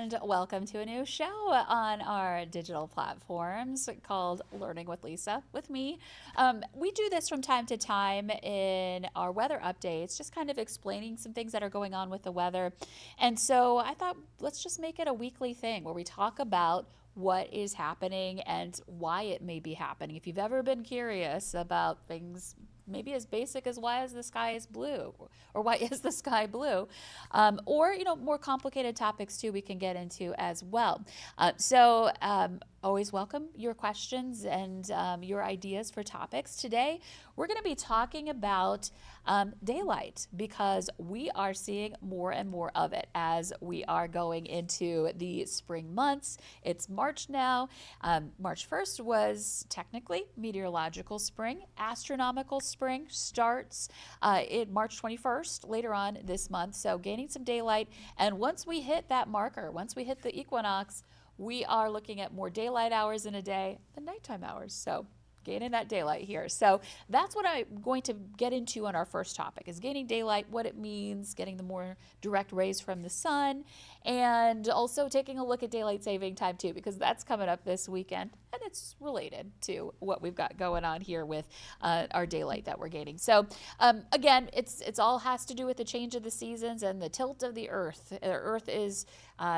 and welcome to a new show on our digital platforms called Learning with Lisa with me. We do this from time to time in our weather updates, just kind of explaining some things that are going on with the weather. And so I thought let's just make it a weekly thing where we talk about what is happening and why it may be happening. If you've ever been curious about things maybe as basic as why is the sky is blue or why is the sky blue, or more complicated topics too we can get into as well. Always welcome your questions and your ideas for topics. Today we're going to be talking about daylight because we are seeing more and more of it as we are going into the spring months. It's March now. March 1st was technically meteorological spring. Astronomical spring starts in March 21st later on this month. So gaining some daylight. And once we hit that marker, once we hit the equinox, we are looking at more daylight hours in a day than nighttime hours. So gaining that daylight here. So that's what I'm going to get into on our first topic is gaining daylight, what it means, getting the more direct rays from the sun, and also taking a look at daylight saving time too, because that's coming up this weekend and it's related to what we've got going on here with our daylight that we're gaining. So again, it's all has to do with the change of the seasons and the tilt of the Earth. The Earth is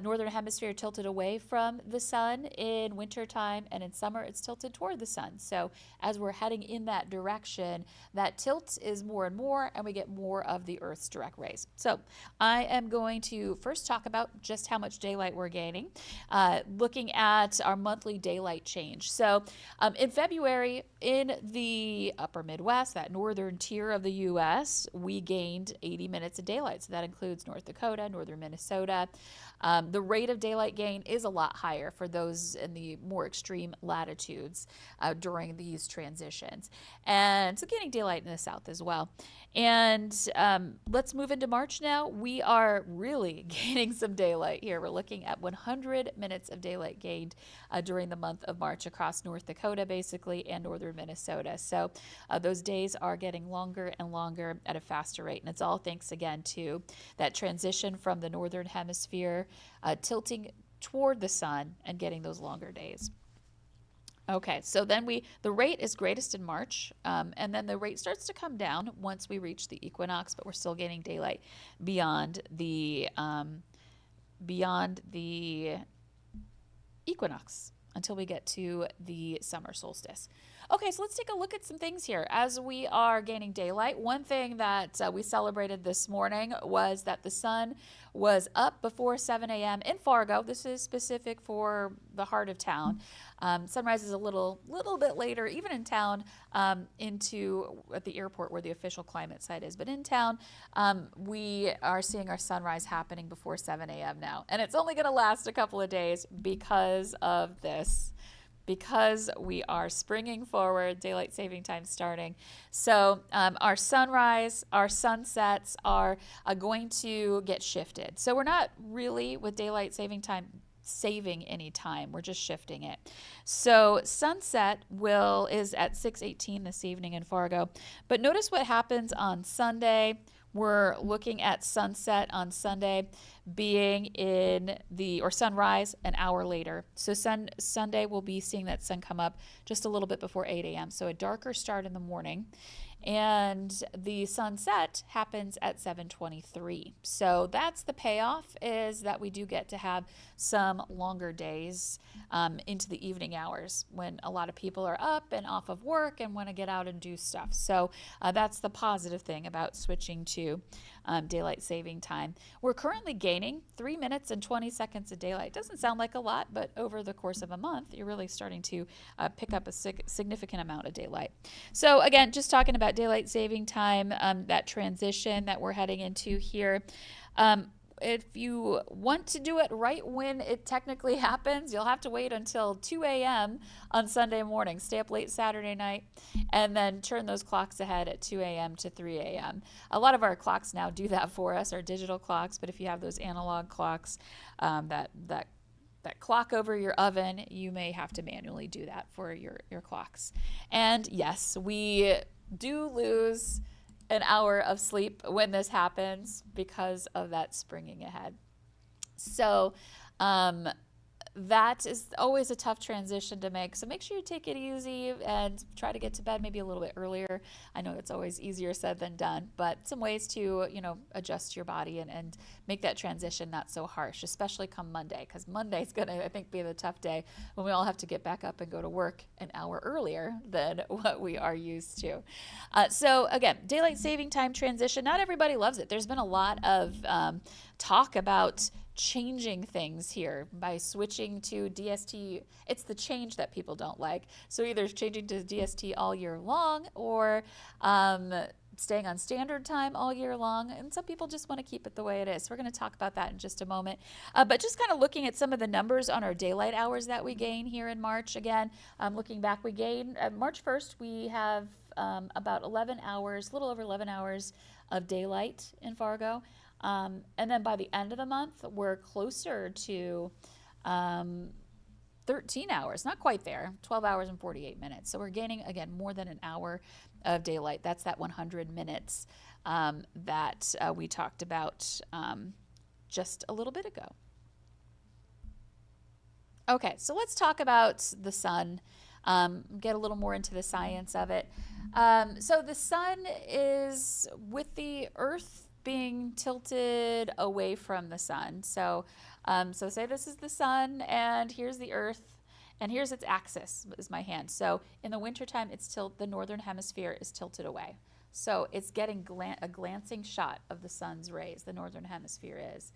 northern hemisphere tilted away from the sun in wintertime, and in summer it's tilted toward the sun. So as we're heading in that direction, that tilt is more and more, and we get more of the Earth's direct rays. So I am going to first talk about just how much daylight we're gaining, looking at our monthly daylight change. So in February, in the upper Midwest, that northern tier of the U.S., we gained 80 minutes of daylight. So that includes North Dakota, northern Minnesota. The rate of daylight gain is a lot higher for those in the more extreme latitudes during these transitions. And so gaining daylight in the south as well. And let's move into March now. We are really gaining some daylight here. We're looking at 100 minutes of daylight gained during the month of March across North Dakota, basically, and northern Minnesota. So those days are getting longer and longer at a faster rate. And it's all thanks again to that transition from the northern hemisphere tilting toward the sun and getting those longer days. Okay, so then the rate is greatest in March, and then the rate starts to come down once we reach the equinox, but we're still gaining daylight beyond the equinox until we get to the summer solstice. Okay, so let's take a look at some things here. As we are gaining daylight, one thing that we celebrated this morning was that the sun was up before 7 a.m. in Fargo. This is specific for the heart of town. Sunrise is a little bit later, even in town, at the airport where the official climate site is. But in town, we are seeing our sunrise happening before 7 a.m. now. And it's only going to last a couple of days because of this. Because we are springing forward, daylight saving time starting. So our sunrise, our sunsets are going to get shifted. So we're not really with daylight saving time saving any time. We're just shifting it. So sunset is at 6:18 this evening in Fargo. But notice what happens on Sunday. We're looking at sunset on Sunday being or sunrise an hour later. So Sunday we'll be seeing that sun come up just a little bit before 8 a.m. So a darker start in the morning. And the sunset happens at 7:23. So that's the payoff, is that we do get to have some longer days into the evening hours when a lot of people are up and off of work and want to get out and do stuff. So that's the positive thing about switching to daylight saving time. We're currently gaining 3 minutes and 20 seconds of daylight. Doesn't sound like a lot, but over the course of a month, you're really starting to pick up a significant amount of daylight. So again, just talking about daylight saving time, that transition that we're heading into here. If you want to do it right when it technically happens, you'll have to wait until 2 a.m. on Sunday morning. Stay up late Saturday night and then turn those clocks ahead at 2 a.m. to 3 a.m. A lot of our clocks now do that for us, our digital clocks, but if you have those analog clocks, that clock over your oven, you may have to manually do that for your clocks. And yes, we do lose an hour of sleep when this happens because of that springing ahead. So Um, that is always a tough transition to make. So make sure you take it easy and try to get to bed maybe a little bit earlier. I know it's always easier said than done, but some ways to, adjust your body and make that transition not so harsh, especially come Monday, because Monday's going to, I think, be the tough day when we all have to get back up and go to work an hour earlier than what we are used to. So again, daylight saving time transition, not everybody loves it. There's been a lot of talk about changing things here by switching to DST. It's the change that people don't like. So either changing to DST all year long or staying on standard time all year long. And some people just want to keep it the way it is. So we're going to talk about that in just a moment. But just kind of looking at some of the numbers on our daylight hours that we gain here in March. Again, looking back, we gain March 1st, we have about 11 hours, a little over 11 hours of daylight in Fargo. And then by the end of the month, we're closer to 13 hours, not quite there, 12 hours and 48 minutes. So we're gaining, again, more than an hour of daylight. That's that 100 minutes that we talked about just a little bit ago. Okay, so let's talk about the sun, get a little more into the science of it. So the sun is with the Earth being tilted away from the sun. So say this is the sun and here's the Earth and here's its axis is my hand. So in the wintertime, the northern hemisphere is tilted away. So it's getting a glancing shot of the sun's rays, the northern hemisphere is.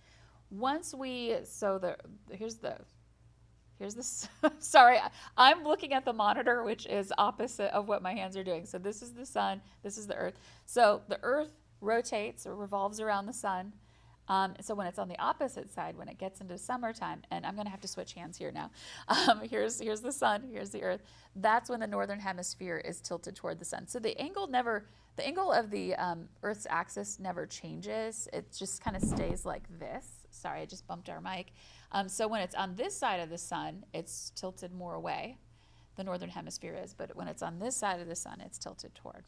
Here's the, sorry, I'm looking at the monitor, which is opposite of what my hands are doing. So this is the sun, this is the Earth. So the Earth rotates or revolves around the sun. So when it's on the opposite side, when it gets into summertime, and I'm going to have to switch hands here now. Here's the sun, here's the Earth. That's when the northern hemisphere is tilted toward the sun. So the angle of the Earth's axis never changes. It just kind of stays like this. Sorry, I just bumped our mic. So when it's on this side of the sun, it's tilted more away. The northern hemisphere is, but when it's on this side of the sun, it's tilted toward.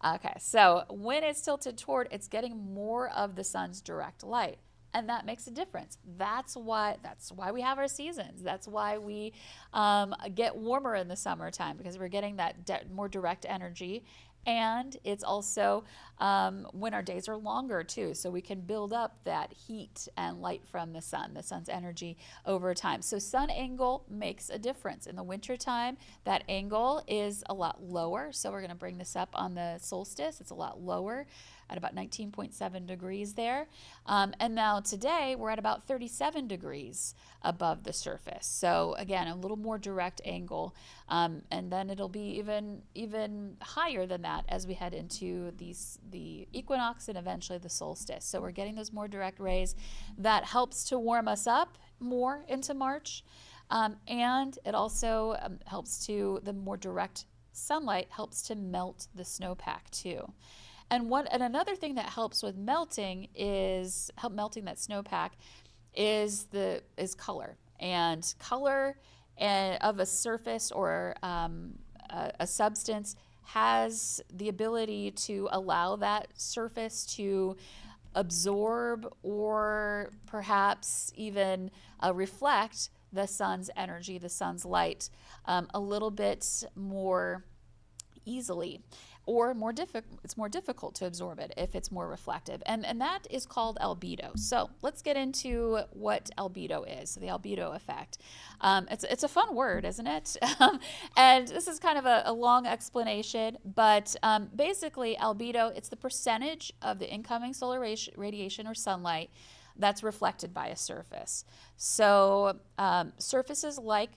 Okay, so when it's tilted toward, it's getting more of the sun's direct light, and that makes a difference. That's why we have our seasons. That's why we get warmer in the summertime, because we're getting that more direct energy. And it's also when our days are longer too, so we can build up that heat and light from the sun's energy over time. So sun angle makes a difference. In the wintertime, that angle is a lot lower. So we're going to bring this up on the solstice. It's a lot lower at about 19.7 degrees there. And now today we're at about 37 degrees above the surface. So again, a little more direct angle. And then it'll be even higher than that as we head into the equinox and eventually the solstice. So we're getting those more direct rays. That helps to warm us up more into March. And it also helps the more direct sunlight helps to melt the snowpack too. And another thing that helps with melting that snowpack is color. And color of a surface or a substance has the ability to allow that surface to absorb or perhaps even reflect the sun's energy, the sun's light, a little bit more easily, or it's more difficult to absorb it if it's more reflective. And that is called albedo. So let's get into what albedo is, so the albedo effect. It's a fun word, isn't it? And this is kind of a long explanation, but basically albedo, it's the percentage of the incoming solar radiation or sunlight that's reflected by a surface. So surfaces like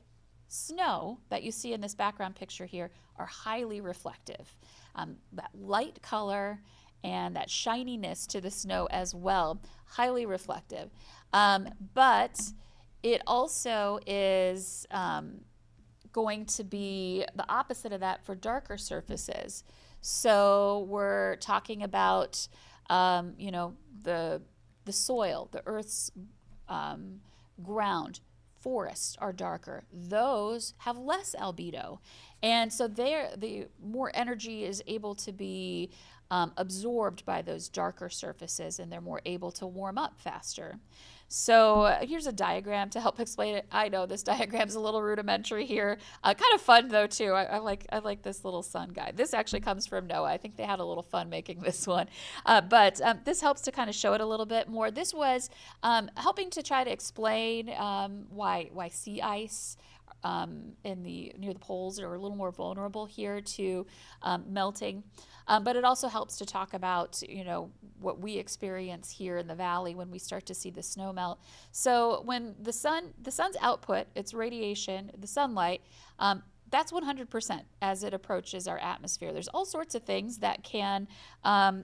snow that you see in this background picture here are highly reflective. That light color and that shininess to the snow as well, highly reflective. But it also is going to be the opposite of that for darker surfaces. So we're talking about, the soil, the Earth's ground. Forests are darker. Those have less albedo. And so the more energy is able to be absorbed by those darker surfaces, and they're more able to warm up faster. So here's a diagram to help explain it. I know this diagram's a little rudimentary here. Kind of fun though too. I like this little sun guy. This actually comes from NOAA. I think they had a little fun making this one, but this helps to kind of show it a little bit more. This was helping to try to explain why sea ice in the near the poles are a little more vulnerable here to melting. But it also helps to talk about, what we experience here in the valley when we start to see the snow melt. So when the sun's output, its radiation, the sunlight, that's 100% as it approaches our atmosphere. There's all sorts of things that can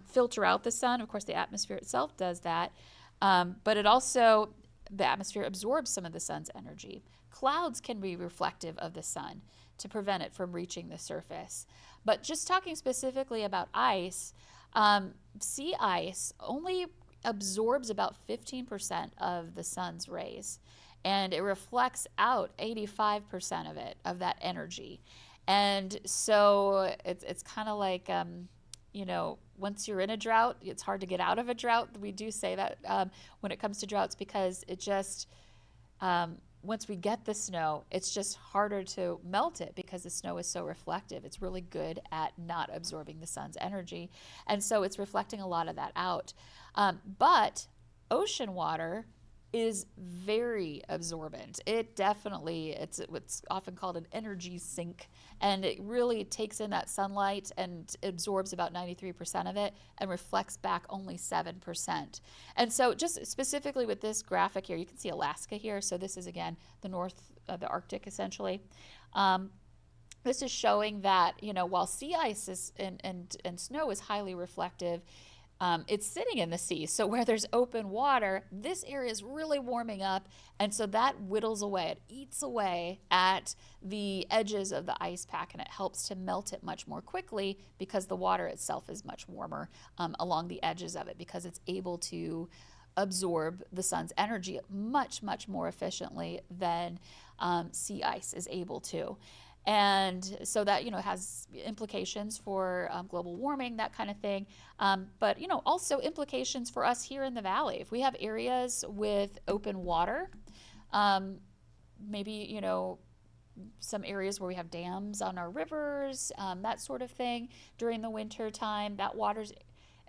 filter out the sun. Of course, the atmosphere itself does that, but the atmosphere absorbs some of the sun's energy. Clouds can be reflective of the sun to prevent it from reaching the surface. But just talking specifically about ice, sea ice only absorbs about 15% of the sun's rays, and it reflects out 85% of it, of that energy. And so it's kind of like, once you're in a drought, it's hard to get out of a drought. We do say that when it comes to droughts, because it just, once we get the snow, it's just harder to melt it because the snow is so reflective. It's really good at not absorbing the sun's energy. And so it's reflecting a lot of that out. But ocean water is very absorbent. It's what's often called an energy sink, and it really takes in that sunlight and absorbs about 93% of it and reflects back only 7%. And so just specifically with this graphic here, you can see Alaska here. So this is again the the Arctic essentially. This is showing that, while sea ice and snow is highly reflective, it's sitting in the sea. So where there's open water, this area is really warming up. And so that whittles away, it eats away at the edges of the ice pack, and it helps to melt it much more quickly because the water itself is much warmer along the edges of it, because it's able to absorb the sun's energy much, much more efficiently than sea ice is able to. And so that, has implications for global warming, that kind of thing. But, also implications for us here in the valley. If we have areas with open water, maybe, some areas where we have dams on our rivers, that sort of thing during the winter time, that water's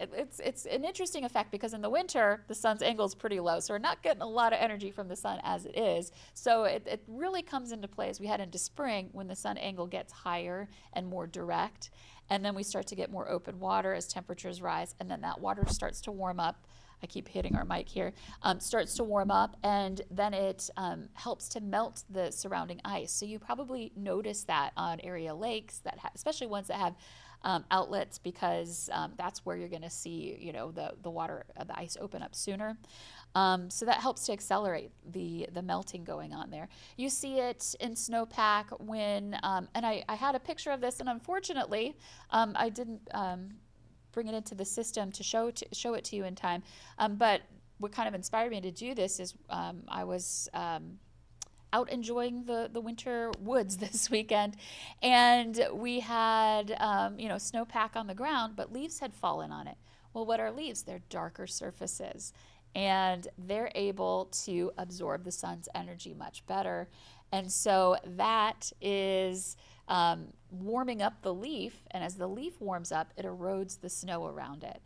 it's an interesting effect, because in the winter the sun's angle is pretty low, so we're not getting a lot of energy from the sun as it is. So it really comes into play as we head into spring, when the sun angle gets higher and more direct, and then we start to get more open water as temperatures rise, and then that water starts to warm up. I keep hitting our mic here. Starts to warm up, and then it helps to melt the surrounding ice. So you probably notice that on area lakes especially ones that have outlets, because that's where you're going to see, the water, the ice open up sooner. So that helps to accelerate the melting going on there. You see it in snowpack when, and I had a picture of this, and unfortunately, I didn't bring it into the system to show it to you in time. But what kind of inspired me to do this is I was out enjoying the winter woods this weekend, and we had snowpack on the ground, but leaves had fallen on it. Well, what are leaves? They're darker surfaces, and they're able to absorb the sun's energy much better. And so that is warming up the leaf, and as the leaf warms up, it erodes the snow around it.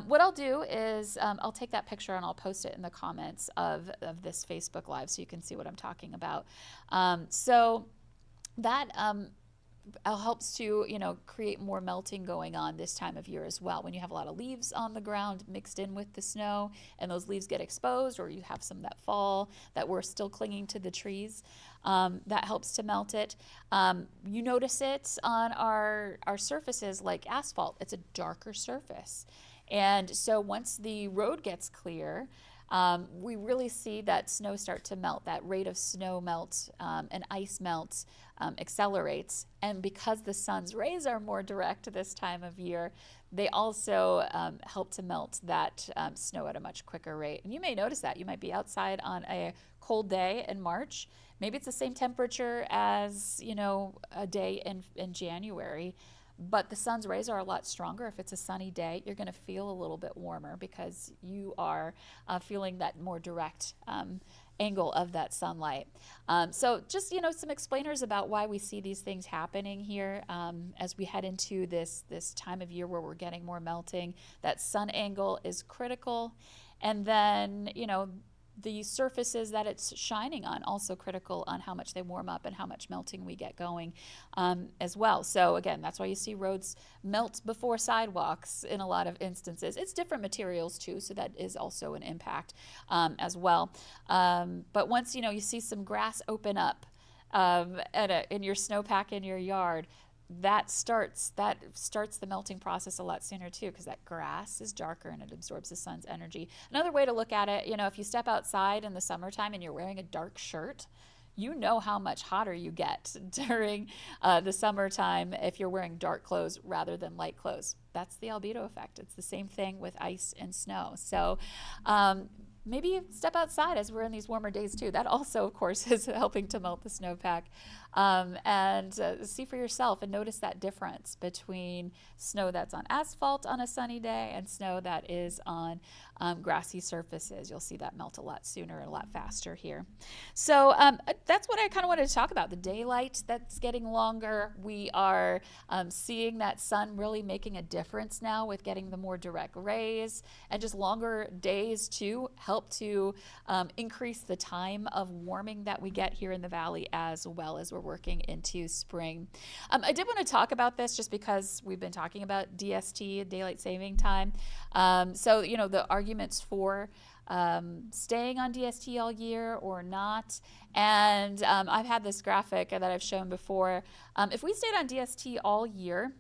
What I'll do is I'll take that picture and I'll post it in the comments of this Facebook Live so you can see what I'm talking about. So that helps to create more melting going on this time of year as well. When you have a lot of leaves on the ground mixed in with the snow, and those leaves get exposed, or you have some that fall that were still clinging to the trees, that helps to melt it. You notice it on our surfaces like asphalt. It's a darker surface, and so once the road gets clear, we really see that snow start to melt. That rate of snow melt and ice melt accelerates. And because the sun's rays are more direct this time of year, they also help to melt that snow at a much quicker rate. And you may notice that. You might be outside on a cold day in March. Maybe it's the same temperature as, a day in January. but the sun's rays are a lot stronger. If it's a sunny day, you're going to feel a little bit warmer because you are feeling that more direct angle of that sunlight. So just, some explainers about why we see these things happening here as we head into this time of year where we're getting more melting. That sun angle is critical. And then, the surfaces that it's shining on also critical on how much they warm up and how much melting we get going as well. So again, that's why you see roads melt before sidewalks in a lot of instances. It's different materials too, so that is also an impact as well. But once you see some grass open up in your snowpack in your yard, that starts the melting process a lot sooner too, because that grass is darker and it absorbs the sun's energy. Another way to look at it, if you step outside in the summertime and you're wearing a dark shirt, you know how much hotter you get during the summertime if you're wearing dark clothes rather than light clothes. That's the albedo effect. It's the same thing with ice and snow. So maybe step outside as we're in these warmer days too. That also, of course, is helping to melt the snowpack. And see for yourself and notice that difference between snow that's on asphalt on a sunny day and snow that is on grassy surfaces. You'll see that melt a lot sooner and a lot faster here. So that's what I kind of wanted to talk about, the daylight that's getting longer. We are seeing that sun really making a difference now with getting the more direct rays, and just longer days too help to increase the time of warming that we get here in the valley, as well as we're working into spring. I did want to talk about this just because we've been talking about DST, daylight saving time. So, the arguments for staying on DST all year or not. And I've had this graphic that I've shown before. If we stayed on DST all year,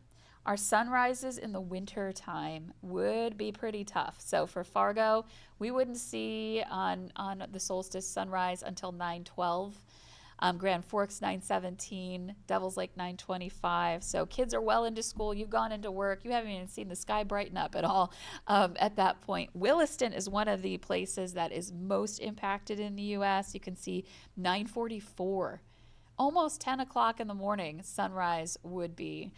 our sunrises in the winter time would be pretty tough. So for Fargo, we wouldn't see on the solstice sunrise until 9:12. Grand Forks 9:17, Devil's Lake 9:25. So kids are well into school. You've gone into work. You haven't even seen the sky brighten up at all at that point. Williston is one of the places that is most impacted in the U.S. You can see 9:44. Almost 10 o'clock in the morning, sunrise would be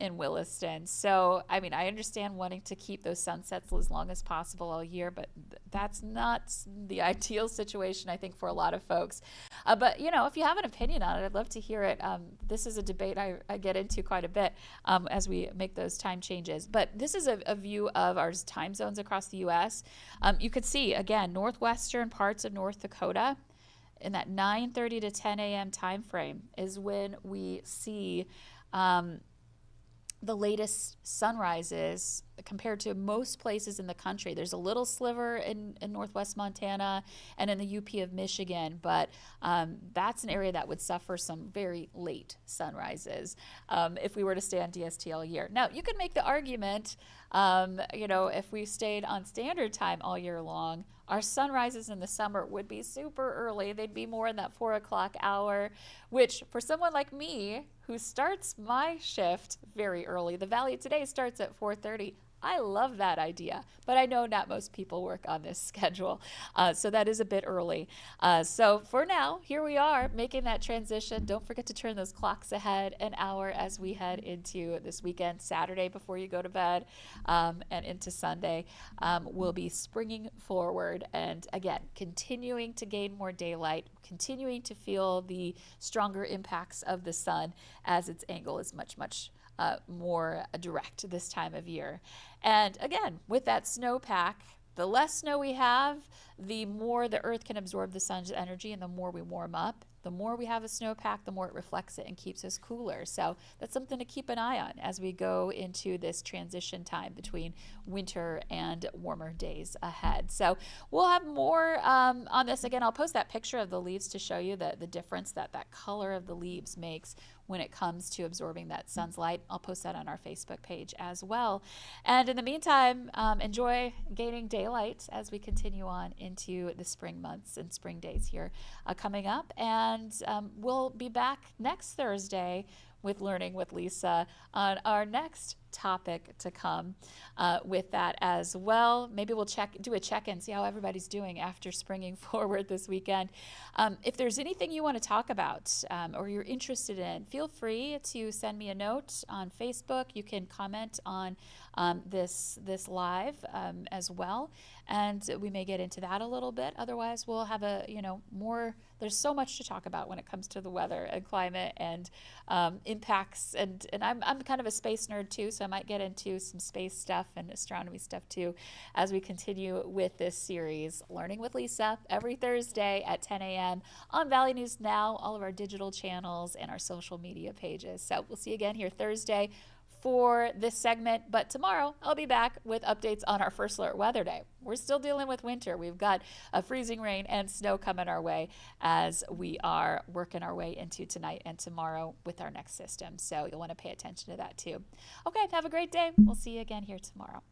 in Williston. So, I understand wanting to keep those sunsets as long as possible all year, but that's not the ideal situation, I think, for a lot of folks. But, if you have an opinion on it, I'd love to hear it. This is a debate I get into quite a bit as we make those time changes. But this is a view of our time zones across the U.S. You could see, again, northwestern parts of North Dakota, in that 9:30 to 10 a.m. time frame is when we see the latest sunrises compared to most places in the country. There's a little sliver in northwest Montana and in the UP of Michigan, but that's an area that would suffer some very late sunrises if we were to stay on DST all year. Now, you could make the argument, if we stayed on standard time all year long, our sunrises in the summer would be super early. They'd be more in that 4 o'clock hour, which for someone like me who starts my shift very early, the Valley today starts at 4:30. I love that idea, but I know not most people work on this schedule, so that is a bit early. So for now, here we are making that transition. Don't forget to turn those clocks ahead an hour as we head into this weekend. Saturday before you go to bed and into Sunday, we'll be springing forward and, again, continuing to gain more daylight, continuing to feel the stronger impacts of the sun as its angle is much, much more direct this time of year. And again, with that snowpack, the less snow we have, the more the earth can absorb the sun's energy, and the more we warm up. The more we have a snowpack, the more it reflects it and keeps us cooler. So that's something to keep an eye on as we go into this transition time between winter and warmer days ahead. So we'll have more on this. Again, I'll post that picture of the leaves to show you the difference that color of the leaves makes when it comes to absorbing that sun's light. I'll post that on our Facebook page as well. And in the meantime, enjoy gaining daylight as we continue on into the spring months and spring days here coming up. And we'll be back next Thursday with Learning with Lisa on our next topic to come with that as well. Maybe we'll do a check-in, see how everybody's doing after springing forward this weekend. If there's anything you want to talk about or you're interested in, feel free to send me a note on Facebook. You can comment on this live as well, and we may get into that a little bit. Otherwise, we'll have more. There's so much to talk about when it comes to the weather and climate and impacts. And I'm kind of a space nerd too, so I might get into some space stuff and astronomy stuff too as we continue with this series, Learning with Lisa, every Thursday at 10 a.m. on Valley News Now, all of our digital channels, and our social media pages. So we'll see you again here Thursday for this segment, but tomorrow I'll be back with updates on our first alert weather day. We're still dealing with winter. We've got a freezing rain and snow coming our way as we are working our way into tonight and tomorrow with our next system. So you'll want to pay attention to that too. Okay, have a great day. We'll see you again here tomorrow.